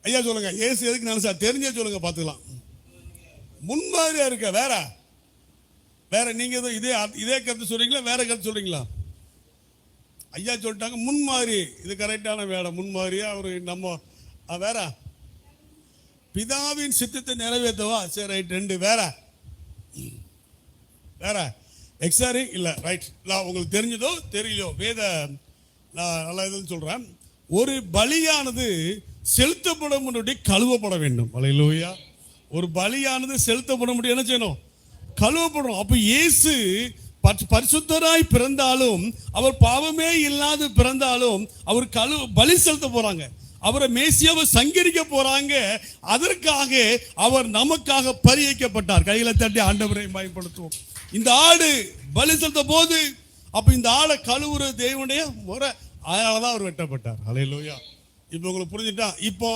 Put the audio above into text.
ஐயா சொல்லுங்க, இயேசு எதுக்கு நினைச்சா தெரிஞ்சே சொல்லுங்க பார்த்துக்கலாம். முன்மாதிரியா இருக்க. வேற வேற நீங்க இதே கருத்து சொல்றீங்களா, வேற கருத்து சொல்றீங்களா? ஐயா சொல்லிட்டாங்க முன்மாதிரி, இது கரெக்டான வேலை. முன்மாதிரியா அவரு நம்ம வேற பிதாவின் சித்தத்தை நிறைவேற்றவா. சரி ரைட். ரெண்டு வேற வேற எக்ஸாரி இல்ல ரைட். உங்களுக்கு தெரிஞ்சதோ தெரியலையோ வேத நான் நல்லா இதுன்னு சொல்றேன். ஒரு பலியானது செலுத்தப்பட முன்னாடி கழுவப்பட வேண்டும். அல்லேலூயா. ஒரு பலியானது செலுத்தப்பட முடியும், என்ன செய்யணும்? கழுவப்படும். அப்ப இயேசு பரிசுத்தராய் பிறந்தாலும், அவர் பாவமே இல்லாது பிறந்தாலும், அவர் பலி செலுத்த போறாங்க. அவரை மேசியாவை சங்கரிக்க போறாங்க. அதற்காக அவர் நமக்காக பரியைக்கப்பட்டார். கையில தட்டி ஆண்டவரை பயன்படுத்துவோம். இந்த ஆடு பலி செலுத்த போது, அப்ப இந்த ஆடை கழுவுற தேவனுடைய முறை. அதனாலதான் அவர் வெட்டப்பட்டார். அல்லேலூயா. இப்போ உங்களுக்கு புரிஞ்சுட்டா? இப்போ